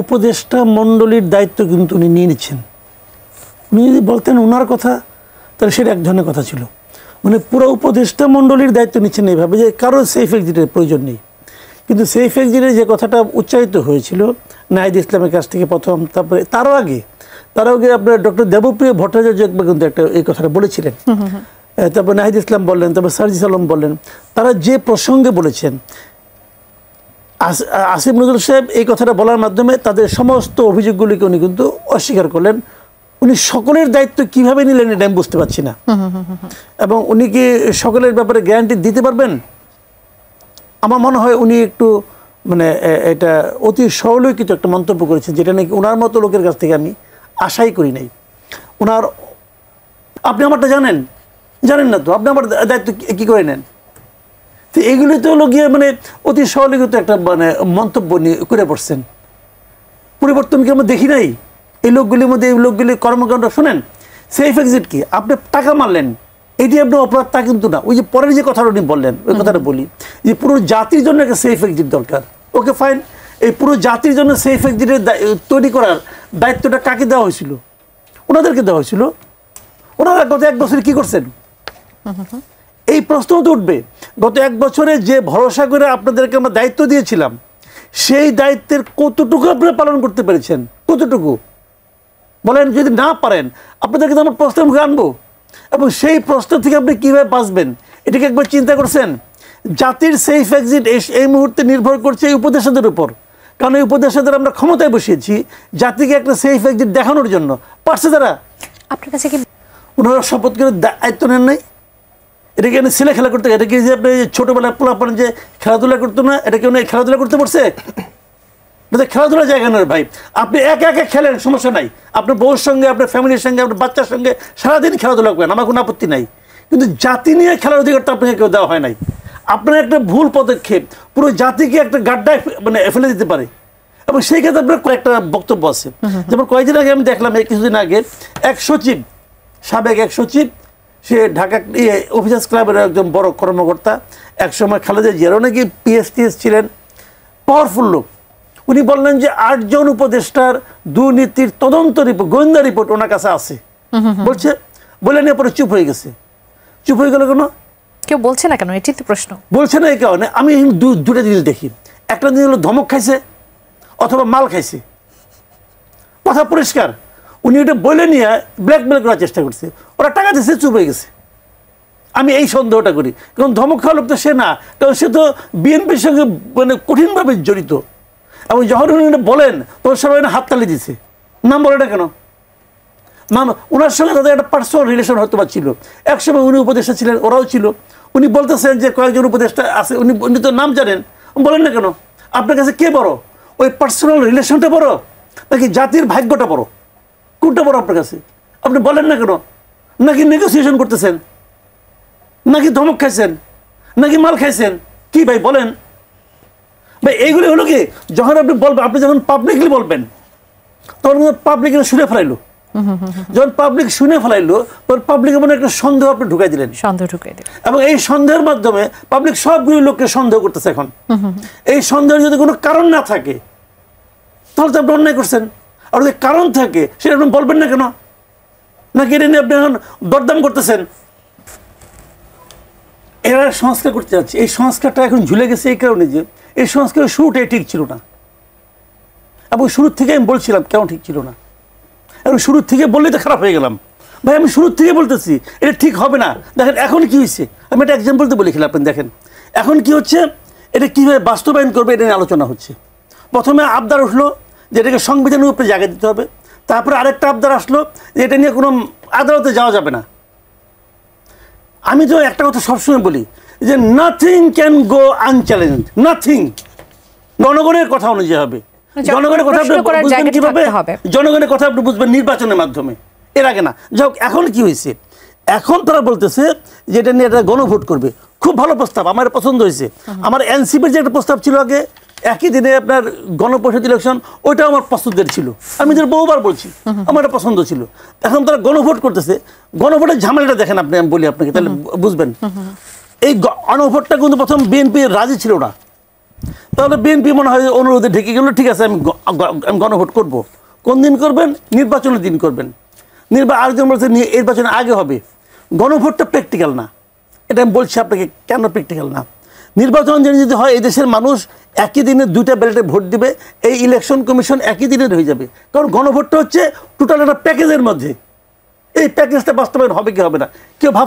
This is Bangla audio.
উপদেষ্টা মণ্ডলীর দায়িত্ব কিন্তু উনি নিয়ে নিচ্ছেন। উনি যদি বলতেন ওনার কথা, তাহলে সেটা এক ধরনের কথা ছিল। মানে পুরো উপদেষ্টা মণ্ডলীর দায়িত্ব নিচ্ছেন এইভাবে যে কারো সেফ এক্সিটের প্রয়োজন নেই। কিন্তু সেফ এক্সিটের যে কথাটা উচ্চারিত হয়েছিল নাহিদ ইসলামের কাছ থেকে প্রথম, তারপরে তারও আগে আপনার ডক্টর দেবপ্রিয় ভট্টাচার্য একবার কিন্তু একটা এই কথাটা বলেছিলেন। তারপর নাহিদ ইসলাম বললেন, তারপর সার্জিস আলম বললেন। তারা যে প্রসঙ্গে বলেছেন, আসিফ নজরুল সাহেব এই কথাটা বলার মাধ্যমে তাদের সমস্ত অভিযোগগুলিকে উনি কিন্তু অস্বীকার করলেন। উনি সকলের দায়িত্ব কিভাবে নিলেন এটা আমি বুঝতে পারছি না। এবং উনি কি সকলের ব্যাপারে গ্যারান্টি দিতে পারবেন? আমার মনে হয় উনি একটু মানে এটা অতি সরলকিত একটা মন্তব্য করেছেন, যেটা নাকি ওনার মতো লোকের কাছ থেকে আমি আশাই করি নাই। ওনার আপনি আমারটা জানেন না তো, আপনি আমার দায়িত্ব কি করে নেন? তো এগুলি তো হলো গিয়ে মানে অতি সরলকিত একটা মানে মন্তব্য নিয়ে করে পড়ছেন। পরিবর্তন কি আমরা দেখি নাই এই লোকগুলির মধ্যে? এই লোকগুলি কর্মকাণ্ড শোনেন। সেফ এক্সিট কি? আপনি টাকা মারলেন, এটি আপনার অপরাধ তা কিন্তু না। ওই যে পরের যে কথাটা উনি বললেন, ওই কথাটা বলি যে পুরো জাতির জন্য একটা সেফ এক্সিট দরকার। ওকে ফাইন, এই পুরো জাতির জন্য সেফ এক্সিটের তৈরি করার দায়িত্বটা কাকে দেওয়া হয়েছিল? ওনাদেরকে দেওয়া হয়েছিল। ওনারা গত 1 বছরে কি করছেন? এই প্রশ্ন তো উঠবে। গত 1 বছরে যে ভরসা করে আপনাদেরকে আমরা দায়িত্ব দিয়েছিলাম, সেই দায়িত্বের কতটুকু আপনারা পালন করতে পেরেছেন? কতটুকু বলেন? যদি না পারেন, আপনাদেরকে তো আমরা প্রশ্নের মুখে আনবো। এবং সেই প্রশ্ন থেকে আপনি কীভাবে বাঁচবেন এটাকে একবার চিন্তা করছেন? জাতির সেফ এক্সিট এই মুহূর্তে নির্ভর করছে এই উপদেষ্টাদের উপর। কারণ এই উপদেষ্টাদের আমরা ক্ষমতায় বসিয়েছি জাতিকে একটা সেফ এক্সিট দেখানোর জন্য। পারছে তারা? আপনার কাছে কি ওনারা শপথ করে দায়িত্ব নেন নাই? এটাকে ছেলে খেলা করতে, এটা কি যে আপনি ছোটোবেলায় পোলাপান যে খেলাধুলা করতো না, এটা কি উনি খেলাধুলা করতে পারছে? এটা খেলাধুলার জায়গা নয় ভাই। আপনি একা খেলেন, সমস্যা নাই। আপনার বউর সঙ্গে, আপনার ফ্যামিলির সঙ্গে, আপনার বাচ্চার সঙ্গে সারাদিন খেলাধুলা করেন, আমার কোনো আপত্তি নাই। কিন্তু জাতি নিয়ে খেলার অধিকারটা আপনাকে কেউ দেওয়া হয় নাই। আপনার একটা ভুল পদক্ষেপ পুরো জাতিকে একটা গাড্ডায় মানে ফেলে দিতে পারে। এবং সেই ক্ষেত্রে আপনার কয়েকটা বক্তব্য আছে। যেমন কয়েকদিন আগে আমি দেখলাম, কিছুদিন আগে এক সচিব, সাবেক এক সচিব, সে ঢাকা অফিসার্স ক্লাবের একজন বড় কর্মকর্তা, একসময় খালেদা জিয়ারও নাকি পিএসটিএস ছিলেন, পাওয়ারফুল লোক। উনি বললেন যে 8 জন উপদেষ্টার দুর্নীতির তদন্ত রিপোর্ট, গোয়েন্দা রিপোর্ট ওনার কাছে আছে। বলছে, বলে নিয়ে পরে চুপ হয়ে গেছে। চুপ হয়ে গেল কেন? কেউ বলছে না কেন? এটি তো প্রশ্ন। বলছে না এই কারণে আমি দুটা জিনিস দেখি। একটা জিনিস হলো ধমক খাইছে অথবা মাল খাইছে, কথা পরিষ্কার। উনি এটা বলে নিয়ে ব্ল্যাকমেল করার চেষ্টা করছে, ওরা টাকা দিচ্ছে, চুপ হয়ে গেছে। আমি এই সন্দেহটা করি, কারণ ধমক খাওয়া লোক তো সে না, কারণ সে তো বিএনপির সঙ্গে মানে কঠিনভাবে জড়িত। এবং যখন উনি বলেন তখন সবাই হাততালি দিচ্ছে। নাম বলে না কেন? নাম ওনার সঙ্গে তাদের একটা পার্সোনাল রিলেশন হয়তো বা ছিল। একসময় উনি উপদেষ্টা ছিলেন, ওরাও ছিল। উনি বলতেছেন যে কয়েকজন উপদেষ্টা আছে, উনি তো নাম জানেন, বলেন না কেন? আপনার কাছে কে বড়, ওই পার্সোনাল রিলেশনটা বড় নাকি জাতির ভাগ্যটা বড়? কোনটা বড় আপনার কাছে? আপনি বলেন না কেন? নাকি নেগোসিয়েশন করতেছেন, নাকি ধমক খাইছেন, নাকি মাল খাইছেন? কি ভাই বলেন ভাই? এইগুলি হলো কি, যখন আপনি বলবেন, আপনি যখন পাবলিকলি বলবেন তখন পাবলিক শুনে ফেলাইলো। যখন পাবলিক শুনে ফেলাইলো তখন পাবলিকের মনে একটা সন্দেহ আপনি ঢুকাই দিলেন। এবং এই সন্দেহের মাধ্যমে পাবলিক সবগুলি লোককে সন্দেহ করতেছে এখন। এই সন্দেহের যদি কোনো কারণ না থাকে তাহলে তো আপনি অন্যায় করছেন। আর যদি কারণ থাকে সেটা আপনি বলবেন না কেন? নাকি এটা নিয়ে আপনি এখন দরদাম করতেছেন? এরা সংস্কার করতে যাচ্ছে, এই সংস্কারটা এখন ঝুলে গেছে এই কারণে যে এই সংস্কারের শুরুটাই ঠিক ছিল না। এবং শুরুর থেকে আমি বলছিলাম কেন ঠিক ছিল না। এবং শুরুর থেকে বললেই তো খারাপ হয়ে গেলাম ভাই। আমি শুরুর থেকে বলতেছি এটা ঠিক হবে না। দেখেন এখন কি হয়েছে, আমি একটা এক্সাম্পল তো বলেছিলাম আপনি। দেখেন এখন কি হচ্ছে, এটা কীভাবে বাস্তবায়ন করবে এটা নিয়ে আলোচনা হচ্ছে। প্রথমে আবদার উঠলো যে এটাকে সংবিধানের উপরে জায়গা দিতে হবে। তারপরে আরেকটা আবদার আসলো যে এটা নিয়ে কোনো আদালতে যাওয়া যাবে না। আমি তো একটা কথা সবসময় বলি যে নাথিং ক্যান গো আনচ্যালেঞ্জড, নাথিং। জনগণের কথা অনুযায়ী হবে। জনগণের কথা আপনি বুঝবেন কিভাবে? জনগণের কথা আপনি বুঝবেন নির্বাচনের মাধ্যমে, এর আগে না। যাই হোক, এখন কি হয়েছে, এখন তারা বলতেছে যে এটা নিয়ে একটা গণভোট করবে। খুব ভালো প্রস্তাব, আমার পছন্দ হয়েছে। আমার এনসিপির যে একটা প্রস্তাব ছিল আগে একই দিনে আপনার গণপরিষদ ইলেকশন, ওইটাও আমার পছন্দের ছিল। আমি যেটা বহুবার বলছি আমার এটা পছন্দ ছিল। এখন তারা গণভোট করতেছে। গণভোটের ঝামেলাটা দেখেন আপনি, আমি বলি আপনাকে তাহলে বুঝবেন। এই গণভোটটা কিন্তু প্রথম বিএনপি রাজি ছিল না। তাহলে বিএনপি মনে হয় অনুরোধে ঢেকে গেল, ঠিক আছে আমি গণভোট করব। কোন দিন করবেন? নির্বাচনের দিন করবেন। আরেকজন বলছে নির্বাচনের আগে হবে। গণভোটটা প্র্যাকটিক্যাল না, এটা আমি বলছি আপনাকে কেন প্র্যাকটিক্যাল না। নির্বাচন যদি হয় এই দেশের মানুষ একই দিনে 2টা ব্যালটে ভোট দিবে, এই ইলেকশন কমিশন একই দিনে হয়ে যাবে। কারণ গণভোটটা হচ্ছে টোটাল একটা প্যাকেজের মধ্যে, এই প্যাকেজটা বাস্তবায়ন হবে কি হবে না কেউ